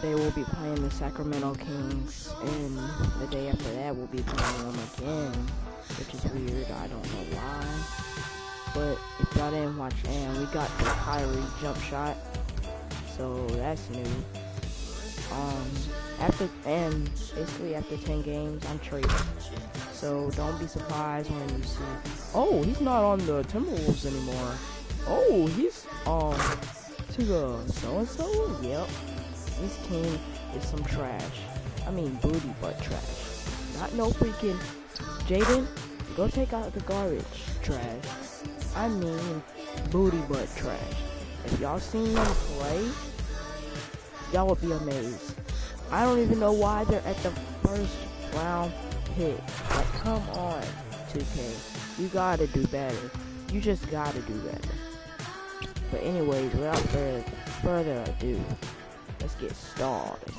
they will be playing the Sacramento Kings, and the day after that we'll be playing them again, which is weird. I don't know why. But if y'all didn't watch, and we got the Kyrie jump shot, so that's new. Basically after 10 games, I'm traded. So don't be surprised when you see, oh, he's not on the Timberwolves anymore. Oh, he's to the so-and-so? Yep. This team is some trash. I mean booty butt trash. Not no freaking Jaden, go take out the garbage trash. I mean booty butt trash. If y'all seen them play, y'all would be amazed. I don't even know why they're at the first round pick. Like, come on, 2K. You gotta do better. You just gotta do better. But anyways, without further ado, let's get started.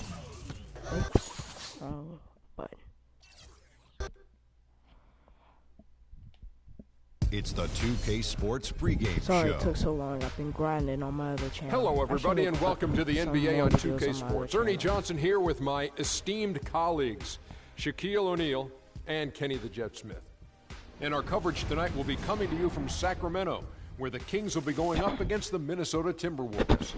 But it's the 2K Sports pregame show. Sorry it took so long. I've been grinding on my other channel. Hello, everybody, and welcome to the NBA on 2K Sports. Ernie Johnson here with my esteemed colleagues, Shaquille O'Neal and Kenny the Jet Smith. And our coverage tonight will be coming to you from Sacramento, where the Kings will be going up against the Minnesota Timberwolves.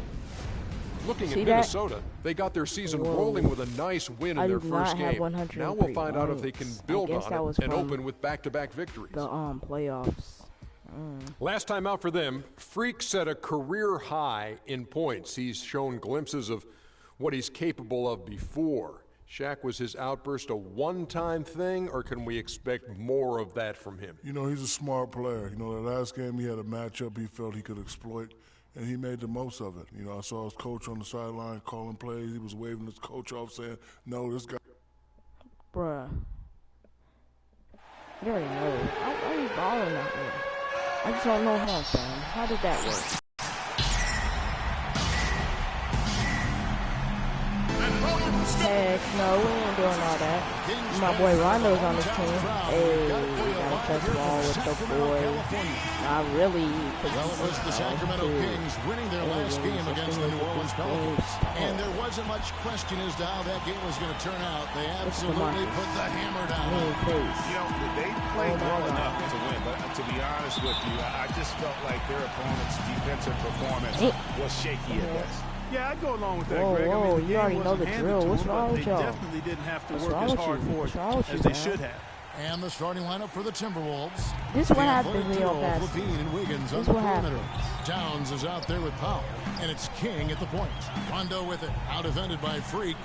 Looking at Minnesota, they got their season rolling with a nice win in their first game. Now we'll find out if they can build on it and open with back-to-back victories. The playoffs. Last time out for them, Freak set a career high in points. He's shown glimpses of what he's capable of before. Shaq, was his outburst a one-time thing, or can we expect more of that from him? You know, he's a smart player. You know, the last game he had a matchup he felt he could exploit, and he made the most of it. You know, I saw his coach on the sideline calling plays. He was waving his coach off saying, no, this guy. Bruh. You already know. How are you balling out there? I just don't know how, fam. How did that work? Heck no, we ain't doing all that. My boy Rondo's on this team. Hey, gotta touch the ball with the boy. Not really. Well, it was the Sacramento Kings winning their last game against the New Orleans Pelicans. And there wasn't much question as to how that game was going to turn out. They absolutely put the hammer down. You know, they played well enough to win, but to be honest with you, I just felt like their opponent's defensive performance was shaky at best. Yeah, I'd go along with that, Greg. Whoa, you already know the drill. What's wrong with y'all? They definitely didn't have to work as hard for it as they should have. And the starting lineup for the Timberwolves. This is what happens when you don't pass. Levine and Wiggins This on is the what perimeter. happens. Towns is out there with Powell, and it's King at the point. Rondo with it, out defended by Freak.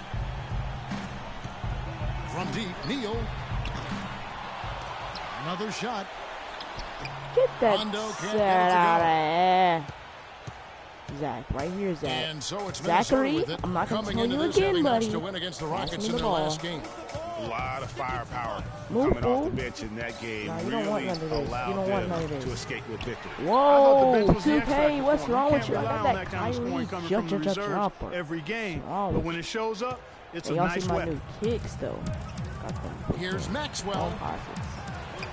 From deep, Neal. Another shot. Get that Rondo can't set get it to out go. of here. Zach, right here, Zach. And so it's Zachary, with it, I'm not going to coming tell into you this again, having buddy. to win against the Pass Rockets me in the their ball. last game. A lot of firepower Move, coming off fool. the bench in that game. No, you don't want Really none of this. You allowed don't want none of them this. to escape with victory. Whoa, was the X 2K, factor what's for 'em. wrong You with can't you? I rely got on that that kind of scoring Kyrie coming from the reserves jumper. every game. Wrong But with when you? it shows up, it's Hey, a y'all nice see my weapon. new kicks, though. Got them. Here's Maxwell.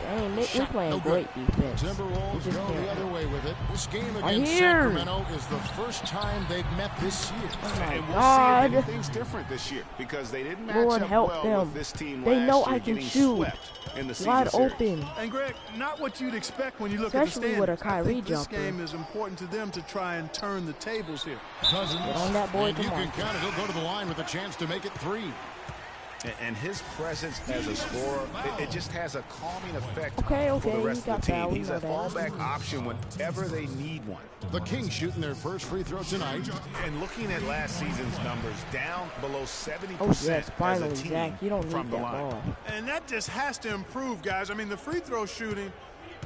Dang, Nick, we Shot playing no great good. defense. Timberwolves We just go the can't. other way with it. This game Right against here. Sacramento is the first time they've met this year. Oh my And we'll God. see if anything's different this year because they didn't match Lord up help well them. with this team They last know year, I can getting shoot. swept in the season Wide series. open. And Greg, not what you'd expect when you look Especially at the with a standings. I Kyrie think this jumper. game is important to them to try and turn the tables here. Cousins. Get on that boy, And you come can on. count it. He'll go to the line with a chance to make it 3. And his presence as a scorer, it just has a calming effect Okay, for the he rest got of the team. fouled, we He's know a that. fallback option whenever they need one. The Kings shooting their first free throw tonight. And looking at last season's numbers, down below 70% Oh, yes, finally, as a team Zach. You don't from need the that line. ball. And that just has to improve, guys. I mean, the free throw shooting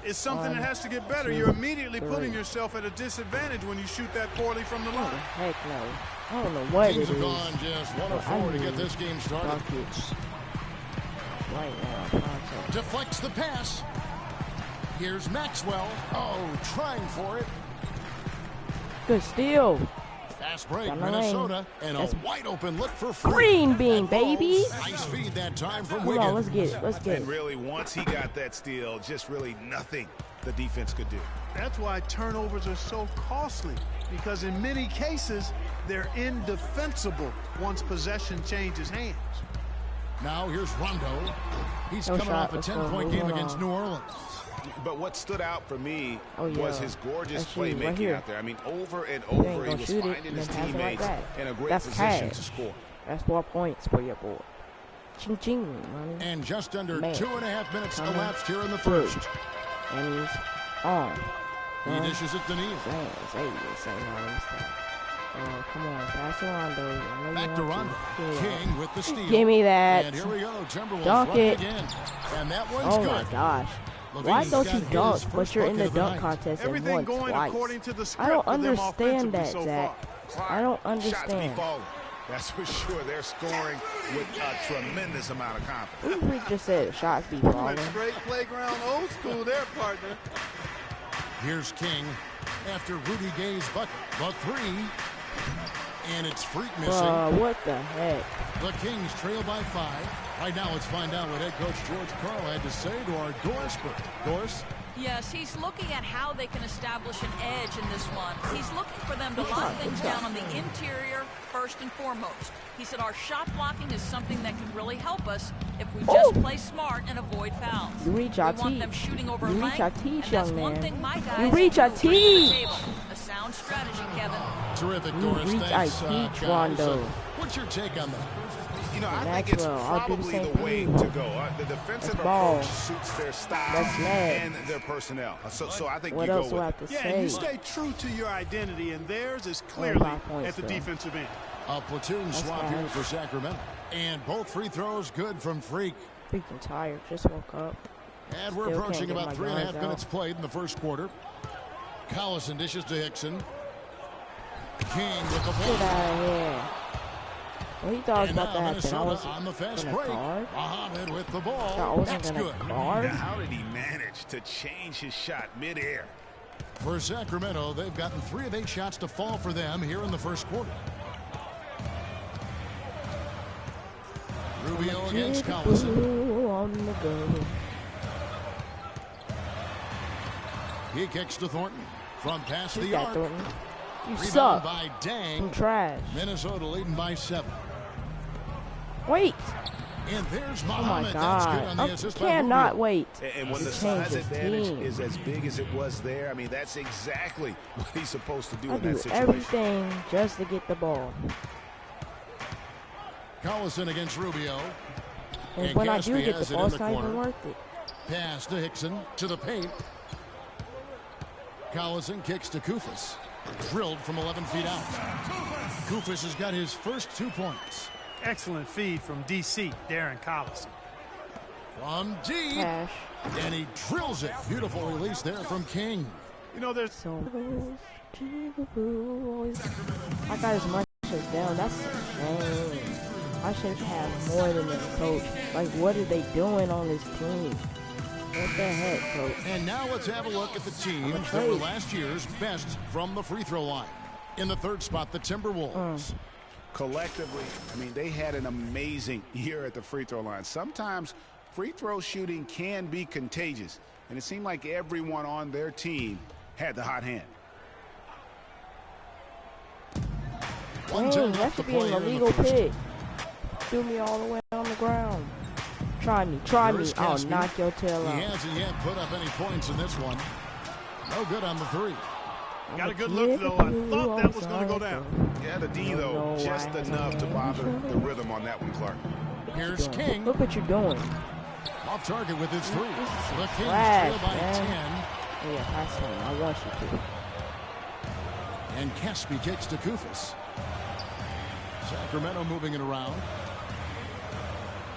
is something that has to get better. You're immediately putting yourself at a disadvantage when you shoot that poorly from the line. Heck no. I don't know what it Kings is. have gone just 1 of 4 to get this game started. Buckets. Right now, contact. Deflects the pass. Here's Maxwell. Oh, trying for it. Good steal. Fast break, Down the lane. Minnesota. And a That's wide open look for Freak. Green bean, baby. Nice feed that time from Come Wiggins. on, let's get it. Let's get And it. really, once he got that steal, just really nothing the defense could do. That's why turnovers are so costly. because in many cases, they're indefensible once possession changes hands. Now here's Rondo. He's coming off a 10-point game against New Orleans. But what stood out for me Oh, yeah. was his gorgeous That's you, right playmaking here. out there. I mean, over and You ain't over, he gonna was shoot it finding and his then pass it like teammates that. in a great That's position cash. to score. That's 4 points for your boy. Ching ching, money. And just under Man. 2.5 minutes Coming elapsed here in the through. first. And he's on. He dishes it to Neal. Come on, pass to Rondo. Back to Rondo. King with the steal. Give me that. And here we go. Timberwolves Dunk running it. again. And that one's Oh good. my gosh. Why Levine's don't got you his dunk, first but you're in the bucket of the dunk night. contest and Everything won going twice? according to the I script don't for them understand offensively that, so Zach. far. I don't Shots be understand. falling. That's for sure. They're scoring with a tremendous amount of confidence. We just said shots be Went falling. straight playground old school there, partner. Here's King after Rudy Gay's bucket. The three. And it's Freak missing. What the heck? The Kings trail by 5. Right now, let's find out what head coach George Karl had to say to our Doris. Doris? Yes, he's looking at how they can establish an edge in this one. He's looking for them to lock things down on the interior first and foremost. He said our shot blocking is something that can really help us if we just play smart and avoid fouls. You reach our We want teeth. them shooting over You reach length, our teeth, and that's young one man. thing my guys You reach our do bring to the teeth. table. A sound strategy, Kevin. Terrific, You Doris. reach Thanks, our teeth, guys. Rondo. What's your take on that? You know, I think it's Maxwell, I'll do the probably same the way thing. to go. The defensive That's ball. approach suits their style That's mad. and their personnel. So I think What you else go do I with have to Yeah, say? and you stay true to your identity, and theirs is clearly 5 points, at the though. defensive end. A platoon That's swap fine. here for Sacramento. And both free throws good from Freak. Freaking tired. Just woke up. And we're Still approaching can't get about my 3.5 yards minutes out. played in the first quarter. Collison dishes to Hickson. King with the Get ball. out of here. Well, he thought I was And about to now happen. I Minnesota was on the fast gonna break. guard. Mohammed with the I ball. wasn't That's gonna good. guard. Now, how did he manage to change his shot midair? For Sacramento, they've gotten 3 of 8 shots to fall for them here in the first quarter. Rubio against Collison. Ooh, on the go. He kicks to Thornton from past Shoot the that, arc. Thornton. You Rebound suck. by Dang. I'm trash. Minnesota leading by 7. Wait. And there's Oh my Mohammed. That's good God. on the I assist by cannot Rubio. wait. And when to the change size his advantage team. is as big as it was there, I mean, that's exactly what he's supposed to do I in do that situation. everything just to get the ball. Collison against Rubio. And And when Caspi I do get has the it ball, in it's the not even corner. worth it. Pass to Hickson to the paint. Collison kicks to Kufis. Drilled from 11 feet out. Kufis has got his first 2 points. Excellent feed from DC, Darren Collison. From deep. Cash. And he drills it. Beautiful release there from King. You know, there's So close to the boys. I got as much as down. That's a shame. I should have more than them, coach. Like, what are they doing on this team? What the heck, coach? And now let's have a look at the teams that were trade. last year's best from the free throw line. In the third spot, the Timberwolves. Collectively, I mean, they had an amazing year at the free throw line. Sometimes free throw shooting can be contagious, and it seemed like everyone on their team had the hot hand. Dang, that should be an illegal pick. Threw me all the way on the ground. Try me. Here's I'll Caspi. knock your tail He out. hasn't yet put up any points in this one. No good on the 3. got a good look, though. I thought that was going to go down. Yeah, the D, though, just enough to bother the rhythm on that one, Clark. Here's King. Look what you're doing. Off target with his 3. The Kings trash, trail by man. Yeah, pass him. I want you to. 10. And Caspi kicks to Kufis. Sacramento moving it around.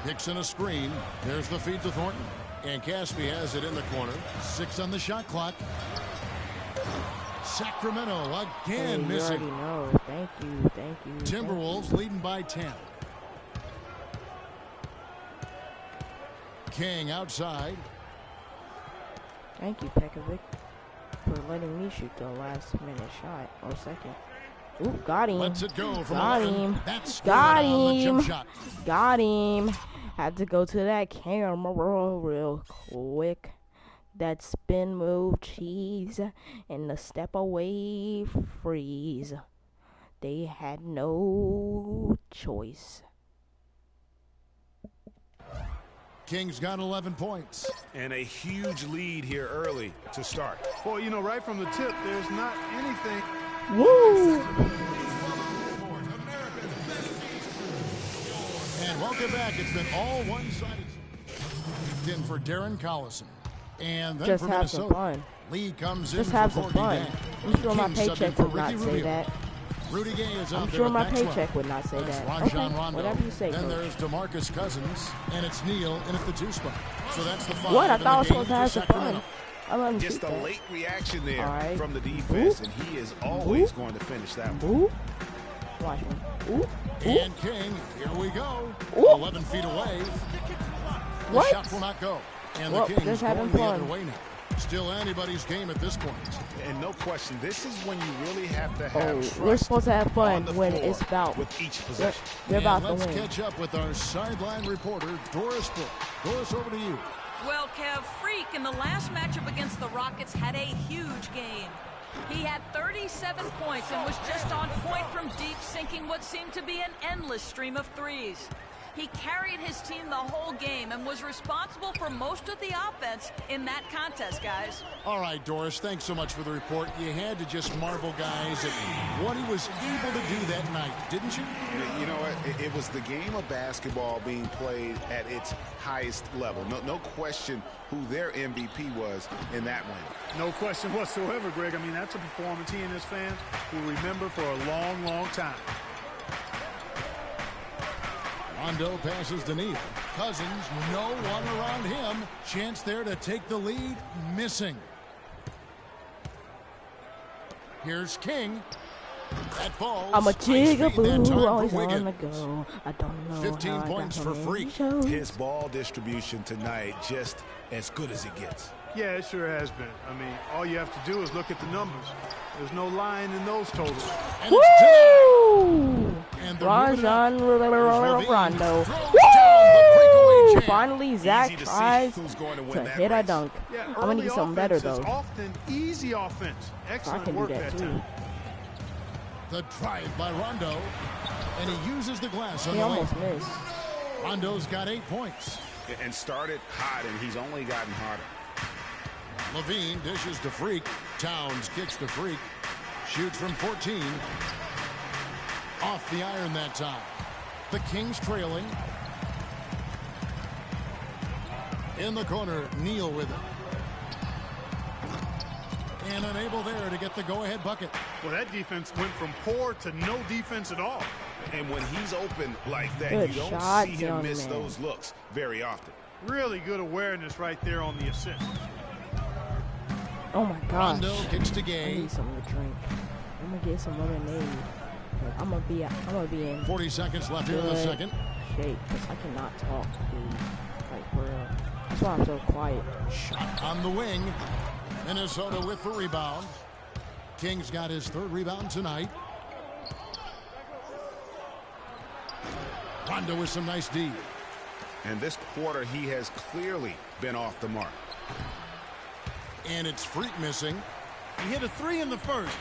Hickson a screen. There's the feed to Thornton. And Caspi has it in the corner. 6 on the shot clock. Sacramento again Hey, you missing. already know. Thank you. Timberwolves leading by 10. King outside. Thank you, Pekovic, for letting me shoot the last minute shot or second. Ooh, got him. Lets it go from Got 11. him. That's good Got on the jump him. shot. Got him. Had to go to that camera real quick that spin move cheese and the step away freeze. They had no choice. Kings got 11 points. And a huge lead here early to start. Well, you know, right from the tip, there's not anything. Woo! And welcome back. It's been all one-sided. In for Darren Collison. And then Just for have Minnesota, some fun. Lee comes Just in have for some Corky fun. Day. I'm sure my Kings subbed in paycheck for would not Ricky say Rubio. that. Rudy Gay is out I'm there sure at my back paycheck row. would not say That's that. Rajon Okay, Rondo. whatever you say, Then Coach. there's DeMarcus Cousins, and it's Neal in at the 2 spot. So that's the 5. What? I in thought I was the supposed to game have for some fun. Sacramento. I let him Just shoot a that. late reaction there Alright. from the defense, Ooh. and he is always going to finish that one. Ooh. Watch me. Ooh. Ooh. And King, here we go. Ooh. 11 feet away. The What? shot will not go. And Well, the Kings just having going the fun. other way now. Still anybody's game at this point. And no question, this is when you really have to have Oh, trust we're supposed to have on fun the when floor it's about. with each They're, possession. they're And about to let's win. catch up with our sideline reporter, Doris Burke. Doris, over to you. Well, Kev, Freak in the last matchup against the Rockets had a huge game. He had 37 points and was just on point from deep, sinking what seemed to be an endless stream of threes. He carried his team the whole game and was responsible for most of the offense in that contest, guys. All right, Doris, thanks so much for the report. You had to just marvel, guys, at what he was able to do that night, didn't you? You know what? It was the game of basketball being played at its highest level. No question who their MVP was in that win. No question whatsoever, Greg. I mean, that's a performance he and his fans will remember for a long, long time. Rondo passes to Neal. Cousins, no one around him. Chance there to take the lead, missing. Here's King. That falls. I'm a Nice feed that jigaboo, time always for on the Wiggins. go. I don't know 15 how I points got for so Freak. many shows. His ball distribution tonight just as good as it gets. Yeah, it sure has been. I mean, all you have to do is look at the numbers. There's no lying in those totals. And it's Woo! And they're moving it up. Rajon Levine Rondo. throws down the breakaway Woo! jam. Finally, Zach Easy to see tries who's going to win to that hit a race. dunk. Yeah, I'm gonna early get something better offense is though. often easy offense. I Excellent can do work that that too. time. The drive by Rondo. And he uses the glass on He the almost lane. missed. Rondo's got 8 points. And started hot, and he's only gotten harder. Levine dishes to Freak. Towns kicks to Freak. Shoots from 14. Off the iron that time. The Kings trailing. In the corner, Neal with it. And unable there to get the go-ahead bucket. Well, that defense went from poor to no defense at all. And when he's open like that, Good you don't shot, see him young miss man. those looks very often. Really good awareness right there on the assist. Oh my gosh. Rondo kicks to I Gay. need something to drink. I'm gonna get some lemonade. I'm gonna be in 40 seconds left here in the good second. shape because I cannot talk, dude. Like for real. That's why I'm so quiet. Shot on the wing. Minnesota with the rebound. Kings got his 3rd rebound tonight. Rondo with some nice D. And this quarter, he has clearly been off the mark. And it's Freak missing. He hit a 3 in the first,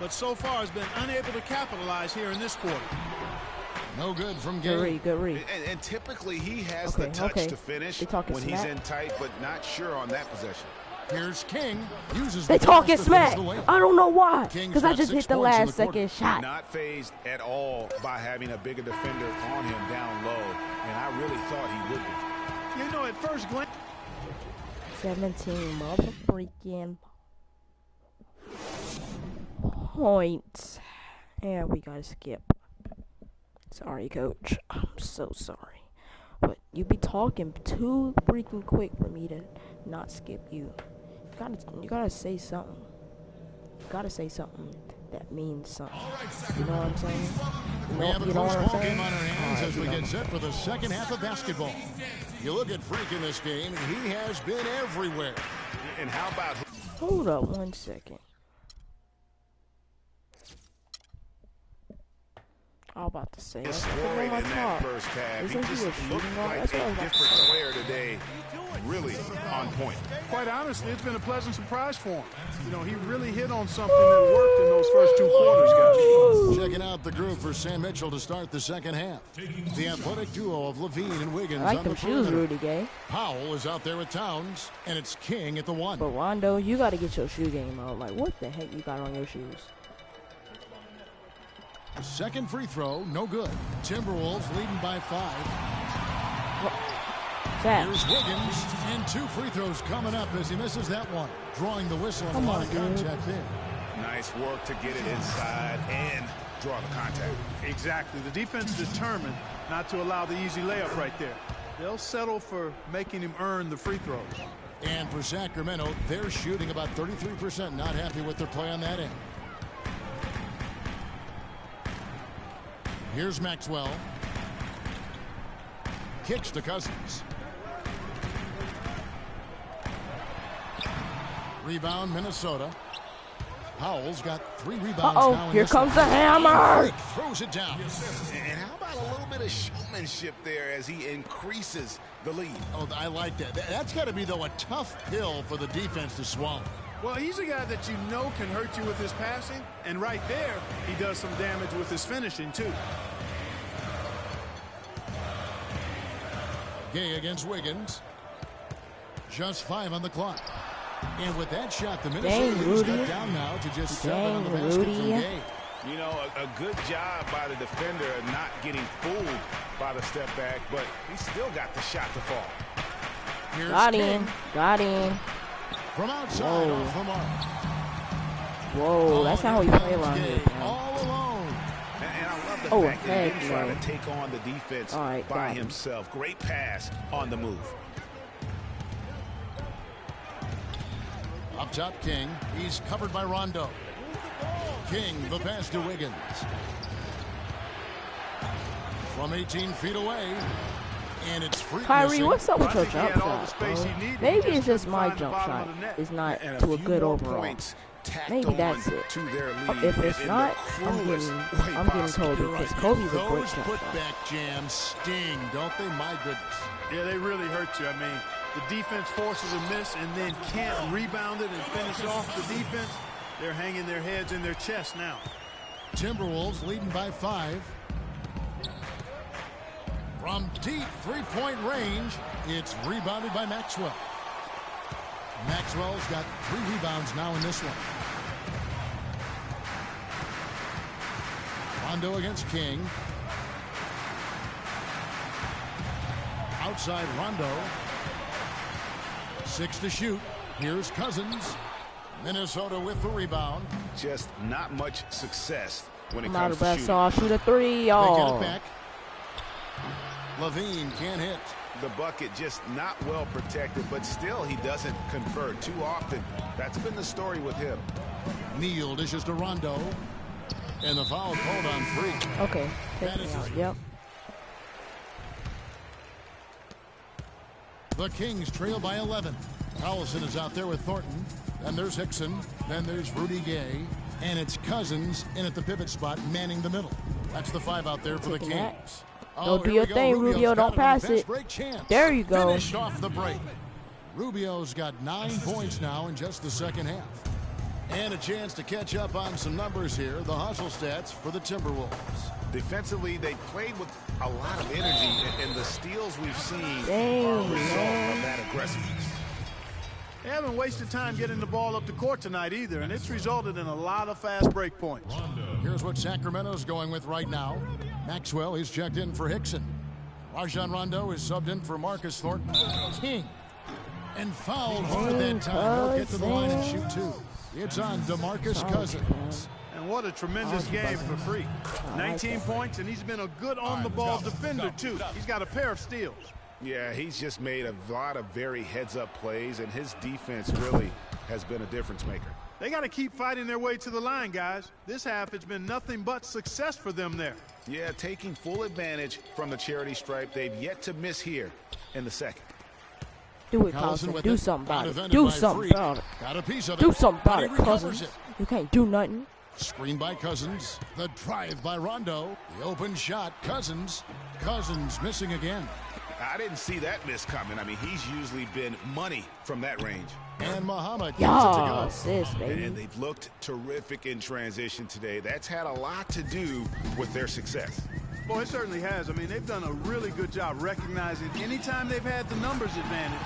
but so far has been unable to capitalize here in this quarter. No good from Good Gay. read, good read. And typically, he has Okay, the touch okay. to finish They talking when he's smack. in tight, but not sure on that possession. Here's King. Uses They the talking pass to finish smack. the layup. I don't know why. Kings Because I got just 6 hit the points in last the quarter. second shot. Not phased at all by having a bigger defender on him down low, and I really thought he would be. You know, at first glance, 17 motherfucking points. And we gotta skip. Sorry, coach. I'm so sorry. But you be talking too freaking quick for me to not skip you. You gotta say something. You gotta say something that means something. You know what I'm saying? We have a You know close what I'm ball saying? game on our hands Alright, as we you know. get set for the second half of basketball. You look at Freak in this game, he has been everywhere. And how about Hold up 1 second. I was about to say. Destroyed in that first half. He just looked like a different player today. Really on point. Quite honestly, it's been a pleasant surprise for him. You know, he really hit on something that worked in those first 2 quarters, guys. Checking out the group for Sam Mitchell to start the second half. The athletic duo of Levine and Wiggins I like on them the shoes, perimeter. Rudy Gay. Powell is out there with Towns, and it's King at the 1. But Rondo, you got to get your shoe game out. Like, what the heck you got on your shoes? Second free throw, no good. Timberwolves leading by 5. Here's Wiggins, and 2 free throws coming up as he misses that one. Drawing the whistle on a lot of contact there. Nice work to get it inside and draw the contact. Exactly. The defense determined not to allow the easy layup right there. They'll settle for making him earn the free throws. And for Sacramento, they're shooting about 33%. Not happy with their play on that end. Here's Maxwell. Kicks to Cousins. Rebound, Minnesota. Powell's got 3 rebounds now. Here comes the hammer. Throws it down. And how about a little bit of showmanship there as he increases the lead? Oh, I like that. That's got to be, though, a tough pill for the defense to swallow. Well, he's a guy that you know can hurt you with his passing. And right there, he does some damage with his finishing, too. Gay against Wiggins. Just 5 on the clock. And with that shot, the Minnesota got down now to just 7 on the basket from Gay. You know, a good job by the defender of not getting fooled by the step back, but he still got the shot to fall. Here's Got King. him. Got him. From outside off the mark. Whoa, that's not how you play around here. All alone. And I love the Oh, fact that he didn't try no. to take on the defense All right, by got him. himself. Great pass on the move. Up top, King. He's covered by Rondo. King, the pass to Wiggins. From 18 feet away. And it's free. Kyrie, what's up with your He had jump all the shot, space bro? he needed. Maybe He it's just just my couldn't jump find the shot bottom of the net. is not And to a few good more overall. points tacked Maybe that's on it. to their lead If it's in not, the I'm cruelest getting way possible. told because Kobe's a great Those jump shot. putback jams sting, don't they? My goodness. Yeah, they really hurt you. I mean, the defense forces a miss and then can't rebound it and finish off the defense. They're hanging their heads in their chest now. Timberwolves leading by 5. From deep three-point range, it's rebounded by Maxwell. Maxwell's got 3 rebounds now in this one. Rondo against King. Outside Rondo. 6 to shoot. Here's Cousins. Minnesota with the rebound. Just not much success when it I'm out comes of to breath, shooting. so I'll shoot a 3, They get y'all. it back. Levine can't hit. The bucket just not well protected, but still he doesn't convert too often. That's been the story with him. Neal dishes to Rondo. And the foul called on Free. Okay, That take me is out. it. Yep. The Kings trail by 11. Collison is out there with Thornton. Then there's Hickson. Then there's Rudy Gay. And it's Cousins in at the pivot spot, manning the middle. That's the 5 out there for the Taking that. Kings. Don't do here your we go. thing, Rubio's Rubio. got Don't it on pass fast it. break chance. There you go. Finished off the break. Rubio's got 9 points now in just the second half. And a chance to catch up on some numbers here. The hustle stats for the Timberwolves. Defensively, they played with a lot of energy, and the steals we've seen are a Dang, result man. of that aggressiveness. They haven't wasted time getting the ball up the court tonight either, and it's resulted in a lot of fast break points. Here's what Sacramento's going with right now. Maxwell is checked in for Hickson. Rajon Rondo is subbed in for Marcus Thornton. King. And fouled hard that time. He'll get to the line and shoot 2. It's on DeMarcus Cousins. And what a tremendous game for Freak. 19 points, and he's been a good on-the-ball defender, too. He's got a pair of steals. Yeah, he's just made a lot of very heads-up plays, and his defense really has been a difference maker. They got to keep fighting their way to the line, guys. This half, it's been nothing but success for them there. Yeah, taking full advantage from the charity stripe. They've yet to miss here in the second. Do it, Collison Cousins. with Do it. something about it. Defended Do by something Free. about it. Got a piece of it. Do something about But it, he recovers Cousins. it. You can't do nothing. Screen by Cousins. The drive by Rondo. The open shot, Cousins. Cousins missing again. I didn't see that miss coming. I mean, he's usually been money from that range. And Muhammad gets it to go. Assist, baby. And they've looked terrific in transition today. That's had a lot to do with their success. Boy, it certainly has. I mean, they've done a really good job recognizing anytime they've had the numbers advantage,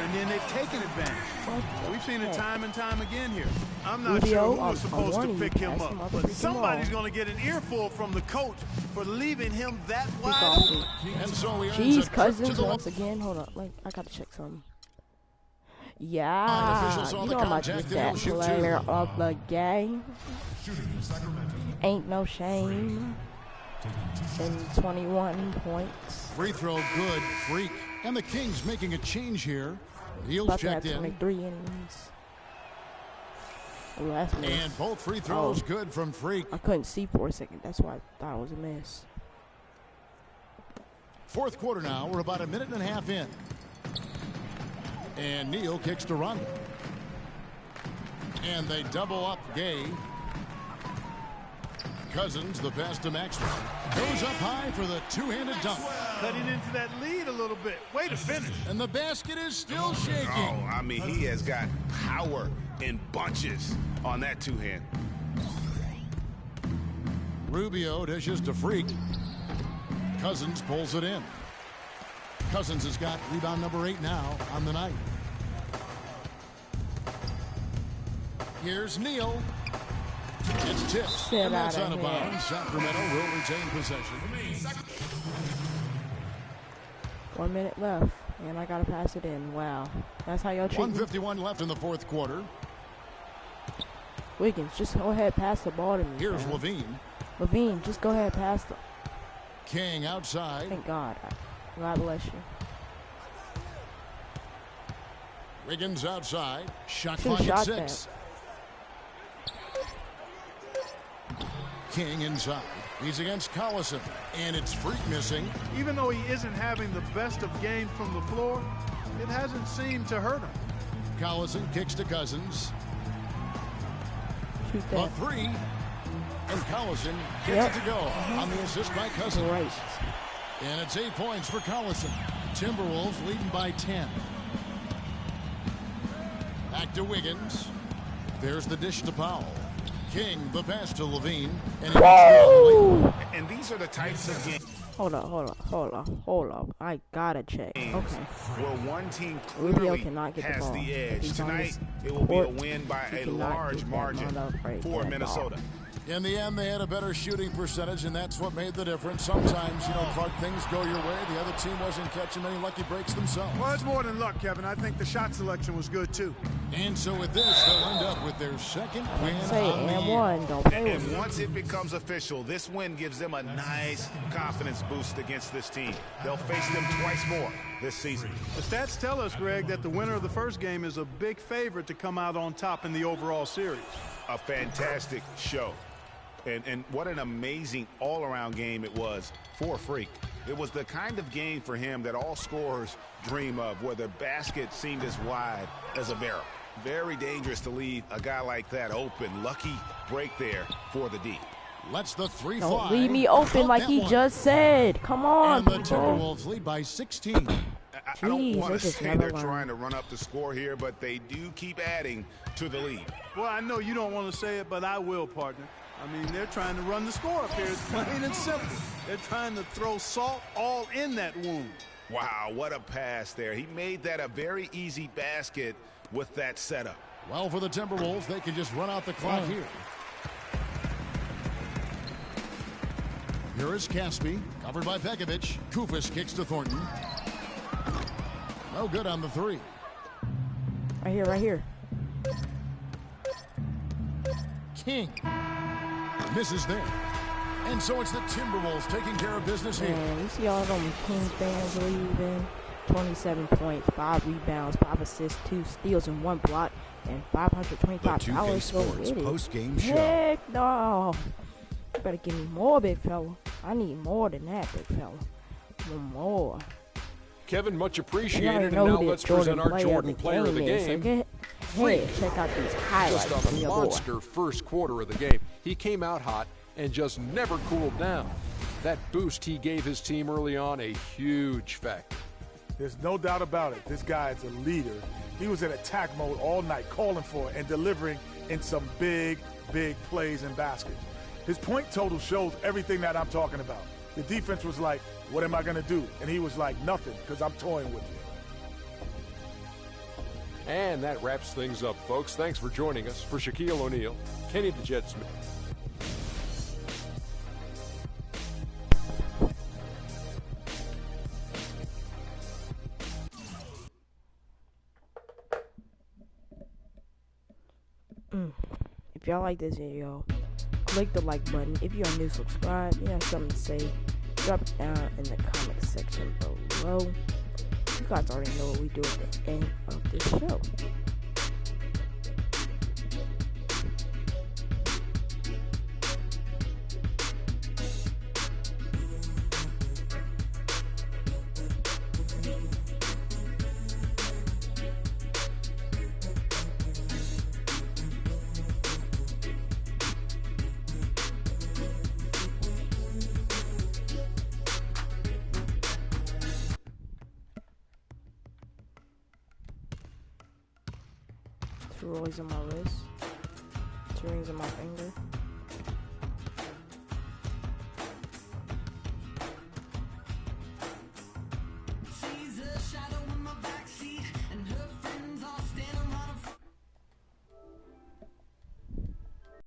and then they've taken advantage. We've seen it time and time again here. I'm not sure who was supposed to pick him up, but somebody's going to get an earful from the coach for leaving him that wide open. And so Jeez, Cousins once again. Hold on, like I gotta check something. Yeah, you know I'm about to get that player of the game. Ain't no shame. And 21 points. Free throw good, Freak. And the Kings making a change here. Neal's checked in. 23 innings. Last miss. And both free throws good from Freak. I couldn't see for a second. That's why I thought it was a miss. Fourth quarter now. We're about a minute and a half in. And Neal kicks to Rondo. And they double up Gay. Cousins, the pass to Maxwell. Goes up high for the two-handed dunk. Cutting into that lead a little bit. Way to finish. And the basket is still shaking. Oh, I mean, he has got power in bunches on that two-hand. Rubio dishes to Freak. Cousins pulls it in. Cousins has got rebound number 8 now on the night. Here's Neal. It's tipped, and that's out of bounds. Sacramento will retain possession. 1 minute left, and I gotta pass it in. Wow, that's how y'all treat me. 1:51 left in the fourth quarter. Wiggins, just go ahead, pass the ball to me. Here's man. Levine. Levine, just go ahead, pass the. King outside. Thank God. God bless you. Wiggins outside. Shot Should've clock at shot 6. King inside. He's against Collison, and it's Freak missing. Even though he isn't having the best of games from the floor, it hasn't seemed to hurt him. Collison kicks to Cousins. Shoot The that. 3. And Collison gets it to go on the assist by Cousins. Right. And it's 8 points for Collison. Timberwolves leading by 10. Back to Wiggins. There's the dish to Powell. King, the pass to Levine. And these are the types of games. Hold up. I gotta check. Okay. Where one team Rubio clearly cannot get the has ball. the edge. He's on Tonight, his it will be a court. win by He a cannot large get that margin ball up right for there, Minnesota. In the end, they had a better shooting percentage, and that's what made the difference. Sometimes, Clark, things go your way. The other team wasn't catching many lucky breaks themselves. Well, it's more than luck, Kevin. I think the shot selection was good, too. And so with this, they'll end up with their second win Say on the and year. one. Don't play with And me. once it becomes official, this win gives them a nice confidence boost against this team. They'll face them twice more this season. The stats tell us, Greg, that the winner of the first game is a big favorite to come out on top in the overall series. A fantastic show. And what an amazing all-around game it was for Freak. It was the kind of game for him that all scorers dream of, where the basket seemed as wide as a barrel. Very dangerous to leave a guy like that open. Lucky break there for the D. Let's the 3 Don't fly. leave me open like he just said. Come on, And the people. Timberwolves lead by 16. I don't Jeez, want they to just say never they're learn. trying to run up the score here, but they do keep adding to the lead. Well, I know you don't want to say it, but I will, partner. I mean, they're trying to run the score up here. It's plain and simple. They're trying to throw salt all in that wound. Wow, what a pass there. He made that a very easy basket with that setup. Well, for the Timberwolves, they can just run out the clock here. Here is Caspi, covered by Pekovic. Kufis kicks to Thornton. No good on the 3. Right here. King misses there. And so it's the Timberwolves taking care of business here. Man, you see all them King fans leaving. 27 points, 5 rebounds, 5 assists, 2 steals, and 1 block, and $525. The 2K Sports post-game show. Heck no. You better give me more, big fella. I need more than that, big fella. More. Kevin, much You appreciated. already And know now who let's the Jordan present our Jordan player of the is, so game. get ahead, check out these highlights Just from a your boy. monster first quarter of the game. He came out hot and just never cooled down. That boost he gave his team early on, a huge factor. There's no doubt about it. This guy is a leader. He was in attack mode all night, calling for it and delivering in some big, big plays and baskets. His point total shows everything that I'm talking about. The defense was like, what am I going to do? And he was like, nothing, because I'm toying with you. And that wraps things up, folks. Thanks for joining us. For Shaquille O'Neal, Kenny the Jet Smith. If y'all like this video, click the like button. If you're new, subscribe. You have something to say, drop it down in the comment section below. You guys already know what we do at the end of this show. Two rollies on my wrist, 2 rings on my finger.